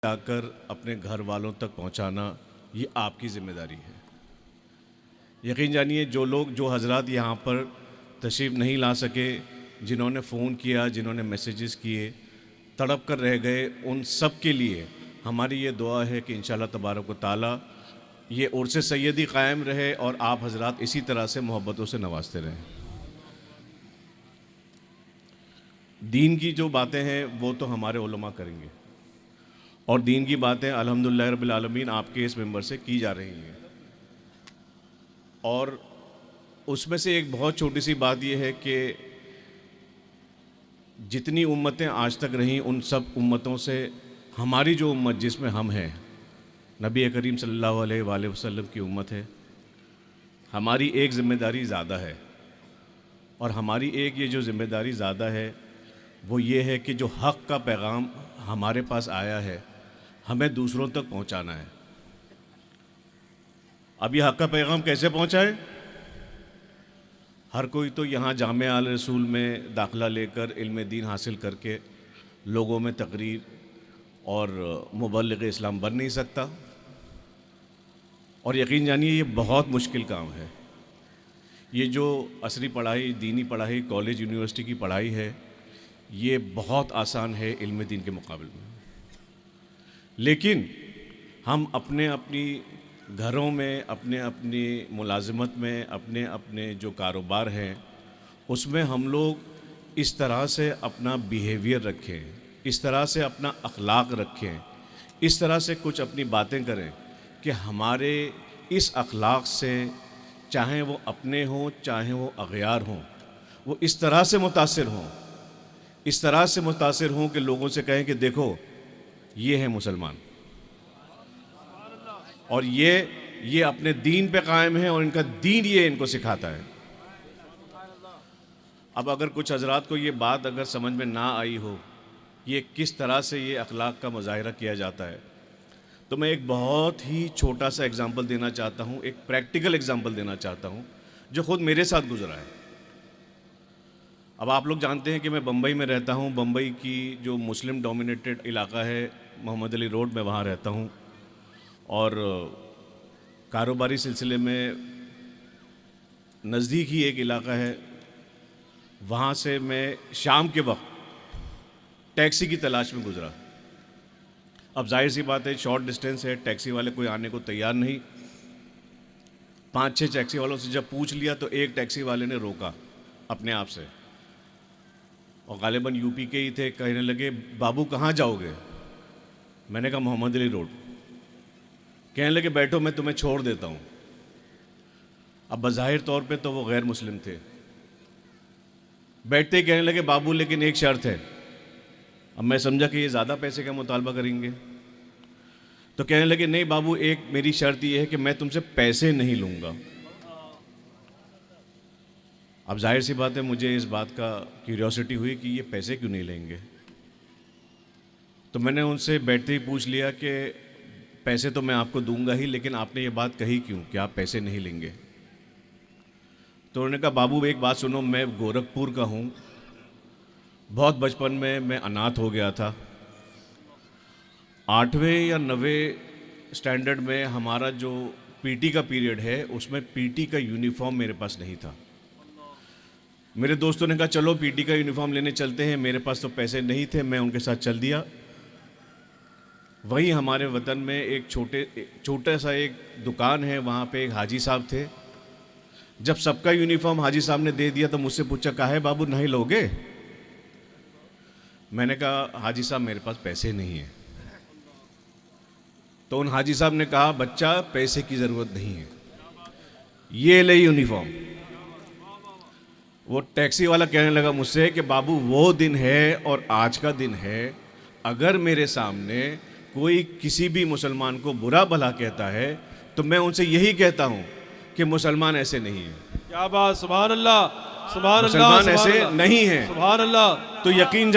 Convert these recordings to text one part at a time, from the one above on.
لا کر اپنے گھر والوں تک پہنچانا یہ آپ کی ذمہ داری ہے۔ یقین جانیے جو حضرات یہاں پر تشریف نہیں لا سکے، جنہوں نے فون کیا، جنہوں نے میسیجز کیے، تڑپ کر رہ گئے، ان سب کے لیے ہماری یہ دعا ہے کہ انشاءاللہ تبارک و تعالی یہ عرس سیدی قائم رہے اور آپ حضرات اسی طرح سے محبتوں سے نوازتے رہیں۔ دین کی جو باتیں ہیں وہ تو ہمارے علماء کریں گے، اور دین کی باتیں الحمدللہ رب العالمین آپ کے اس ممبر سے کی جا رہی ہیں، اور اس میں سے ایک بہت چھوٹی سی بات یہ ہے کہ جتنی امتیں آج تک رہیں ان سب امتوں سے ہماری جو امت جس میں ہم ہیں، نبی کریم صلی اللہ علیہ وآلہ وسلم کی امت ہے، ہماری ایک ذمہ داری زیادہ ہے، اور ہماری ایک یہ جو ذمہ داری زیادہ ہے وہ یہ ہے کہ جو حق کا پیغام ہمارے پاس آیا ہے ہمیں دوسروں تک پہنچانا ہے۔ اب یہ حق کا پیغام کیسے پہنچائے؟ ہر کوئی تو یہاں جامعہ آل رسول میں داخلہ لے کر علم دین حاصل کر کے لوگوں میں تقریر اور مبلغ اسلام بن نہیں سکتا، اور یقین جانیے یہ بہت مشکل کام ہے۔ یہ جو عصری پڑھائی، دینی پڑھائی، کالج یونیورسٹی کی پڑھائی ہے، یہ بہت آسان ہے علم دین کے مقابلے میں، لیکن ہم اپنے اپنی گھروں میں، اپنے اپنی ملازمت میں، اپنے اپنے جو کاروبار ہیں اس میں ہم لوگ اس طرح سے اپنا بیہیویئر رکھیں، اس طرح سے اپنا اخلاق رکھیں، اس طرح سے کچھ اپنی باتیں کریں کہ ہمارے اس اخلاق سے چاہے وہ اپنے ہوں چاہے وہ اغیار ہوں، وہ اس طرح سے متاثر ہوں، اس طرح سے متاثر ہوں کہ لوگوں سے کہیں کہ دیکھو یہ ہیں مسلمان، اور یہ اپنے دین پہ قائم ہیں اور ان کا دین یہ ان کو سکھاتا ہے۔ اب اگر کچھ حضرات کو یہ بات اگر سمجھ میں نہ آئی ہو، یہ کس طرح سے یہ اخلاق کا مظاہرہ کیا جاتا ہے، تو میں ایک بہت ہی چھوٹا سا اگزامپل دینا چاہتا ہوں، ایک پریکٹیکل اگزامپل دینا چاہتا ہوں جو خود میرے ساتھ گزرا ہے۔ اب آپ لوگ جانتے ہیں کہ میں بمبئی میں رہتا ہوں، بمبئی کی جو مسلم ڈومینیٹڈ علاقہ ہے محمد علی روڈ میں وہاں رہتا ہوں، اور کاروباری سلسلے میں نزدیک ہی ایک علاقہ ہے، وہاں سے میں شام کے وقت ٹیکسی کی تلاش میں گزرا۔ اب ظاہر سی بات ہے شارٹ ڈسٹینس ہے، ٹیکسی والے کوئی آنے کو تیار نہیں، 5-6 ٹیکسی والوں سے جب پوچھ لیا تو ایک ٹیکسی والے نے روکا اپنے آپ سے، اور غالباً یو پی کے ہی تھے، کہنے لگے بابو کہاں جاؤ گے؟ میں نے کہا محمد علی روڈ۔ کہنے لگے بیٹھو میں تمہیں چھوڑ دیتا ہوں۔ اب بظاہر طور پہ تو وہ غیر مسلم تھے، بیٹھتے ہی کہنے لگے بابو لیکن ایک شرط ہے۔ اب میں سمجھا کہ یہ زیادہ پیسے کا مطالبہ کریں گے، تو کہنے لگے نہیں بابو، ایک میری شرط یہ ہے کہ میں تم سے پیسے نہیں لوں گا۔ اب ظاہر سی بات ہے مجھے اس بات کا کیوریوسٹی ہوئی کہ یہ پیسے کیوں نہیں لیں گے، تو میں نے ان سے بیٹھتے ہی پوچھ لیا کہ پیسے تو میں آپ کو دوں گا ہی، لیکن آپ نے یہ بات کہی کیوں کہ آپ پیسے نہیں لیں گے؟ تو انہوں نے کہا بابو ایک بات سنو، میں گورکھپور کا ہوں، بہت بچپن میں اناتھ ہو گیا تھا، 8ویں یا 9ویں اسٹینڈرڈ میں ہمارا جو پی ٹی کا پیریڈ ہے اس میں پی ٹی کا یونیفارم میرے پاس نہیں تھا۔ میرے دوستوں نے کہا چلو پی ٹی کا یونیفارم لینے چلتے ہیں، میرے پاس تو پیسے نہیں تھے، میں ان کے ساتھ چل دیا۔ وہیں ہمارے وطن میں ایک چھوٹا سا ایک دکان ہے، وہاں پہ ایک حاجی صاحب تھے۔ جب سب کا یونیفارم حاجی صاحب نے دے دیا تو مجھ سے پوچھا کہا ہے بابو نہیں لوگے؟ میں نے کہا حاجی صاحب میرے پاس پیسے نہیں ہیں۔ تو ان حاجی صاحب نے کہا بچہ پیسے کی ضرورت نہیں ہے، یہ لے یونیفارم۔ وہ ٹیکسی والا کہنے لگا مجھ سے کہ بابو وہ دن ہے اور آج کا دن ہے، اگر میرے سامنے کوئی کسی بھی مسلمان کو برا بھلا کہتا ہے تو میں ان سے یہی کہتا ہوں کہ مسلمان ایسے نہیں ہیں، کیا بات، سبحان اللہ، سبحان اللہ، مسلمان ایسے نہیں ہیں۔ سبحان اللہ۔ تو یقین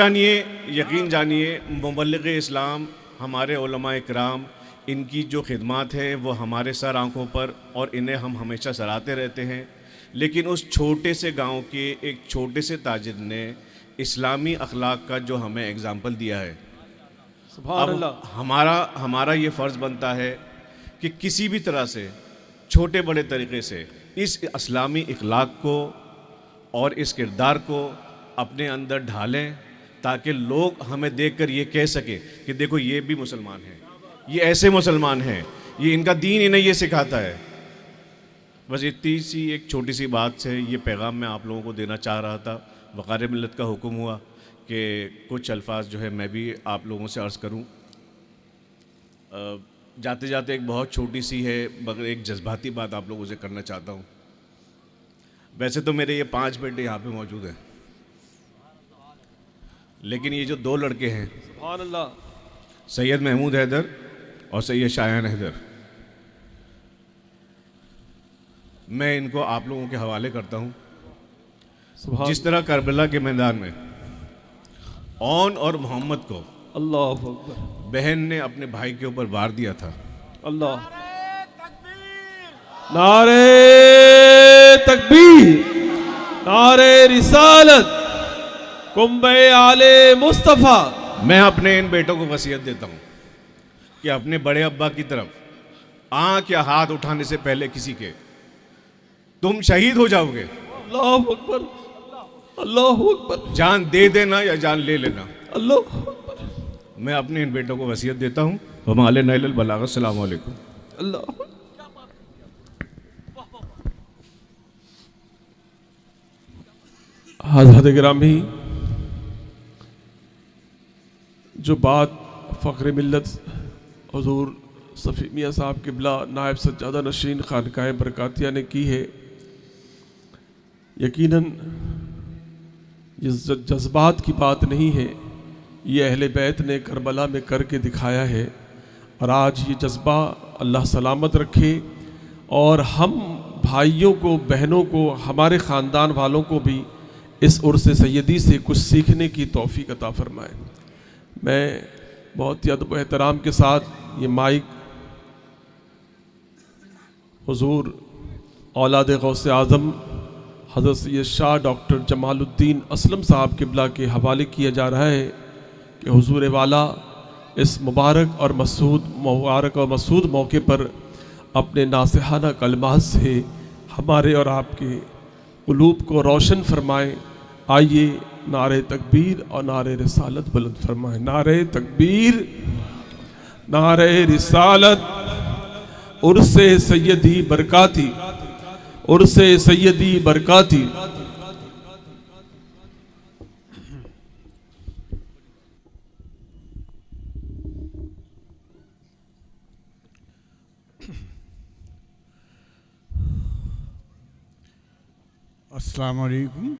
جانیے مبلغ اسلام ہمارے علماء اکرام، ان کی جو خدمات ہیں وہ ہمارے سر آنکھوں پر، اور انہیں ہم ہمیشہ سراہتے رہتے ہیں، لیکن اس چھوٹے سے گاؤں کے ایک چھوٹے سے تاجر نے اسلامی اخلاق کا جو ہمیں اگزامپل دیا ہے، سبحان اب اللہ. ہمارا یہ فرض بنتا ہے کہ کسی بھی طرح سے چھوٹے بڑے طریقے سے اس اسلامی اخلاق کو اور اس کردار کو اپنے اندر ڈھالیں، تاکہ لوگ ہمیں دیکھ کر یہ کہہ سکیں کہ دیکھو یہ بھی مسلمان ہیں، یہ ایسے مسلمان ہیں، یہ ان کا دین انہیں یہ سکھاتا ہے. بس اتنی سی ایک چھوٹی سی بات سے یہ پیغام میں آپ لوگوں کو دینا چاہ رہا تھا. وقار ملت کا حکم ہوا کہ کچھ الفاظ جو ہے میں بھی آپ لوگوں سے عرض کروں. جاتے جاتے ایک بہت چھوٹی سی ہے مگر ایک جذباتی بات آپ لوگوں سے کرنا چاہتا ہوں. ویسے تو میرے یہ 5 بیٹے یہاں پہ موجود ہیں، لیکن یہ جو 2 لڑکے ہیں، سبحان اللہ. سید محمود حیدر اور سید شایان حیدر، میں ان کو آپ لوگوں کے حوالے کرتا ہوں. سبحان جس طرح کربلا کے میدان میں اون اور محمد کو اللہ اکبر. بہن نے اپنے بھائی کے اوپر وار دیا تھا، اللہ. نعرہ تکبیر، نعرہ رسالت، کنبہ آل مصطفیٰ. میں اپنے ان بیٹوں کو وصیت دیتا ہوں کہ اپنے بڑے ابا کی طرف آنکھ یا ہاتھ اٹھانے سے پہلے کسی کے تم شہید ہو جاؤ گے، اللہ اکبر، اللہ اکبر، جان دے دینا یا جان لے لینا. اللہ اکبر، میں اپنے ان بیٹوں کو وصیت دیتا ہوں. وما علینا الا البلاغ. السلام علیکم. اللہ. حضرت گرامی، جو بات فخر ملت حضور صفی میاں صاحب قبلہ نائب سجادہ نشین خانقاہ برکاتیہ نے کی ہے، یقیناً یہ جذبات کی بات نہیں ہے، یہ اہل بیت نے کربلا میں کر کے دکھایا ہے. اور آج یہ جذبہ اللہ سلامت رکھے اور ہم بھائیوں کو، بہنوں کو، ہمارے خاندان والوں کو بھی اس عرس سیدی سے کچھ سیکھنے کی توفیق عطا فرمائے. میں بہت ہی ادب و احترام کے ساتھ یہ مائک حضور اولاد غوث اعظم حضرت سید شاہ ڈاکٹر جمال الدین اسلم صاحب قبلہ کے حوالے کیا جا رہا ہے کہ حضور والا اس مبارک اور مسعود موقع پر اپنے ناصحانہ کلمات سے ہمارے اور آپ کے قلوب کو روشن فرمائیں. آئیے نعرہ تکبیر اور نعرہ رسالت بلند فرمائیں. نعرہ تکبیر، نعرہ رسالت. عرس سیدی برکاتی، عرس سیدی برکاتی. السلام علیکم.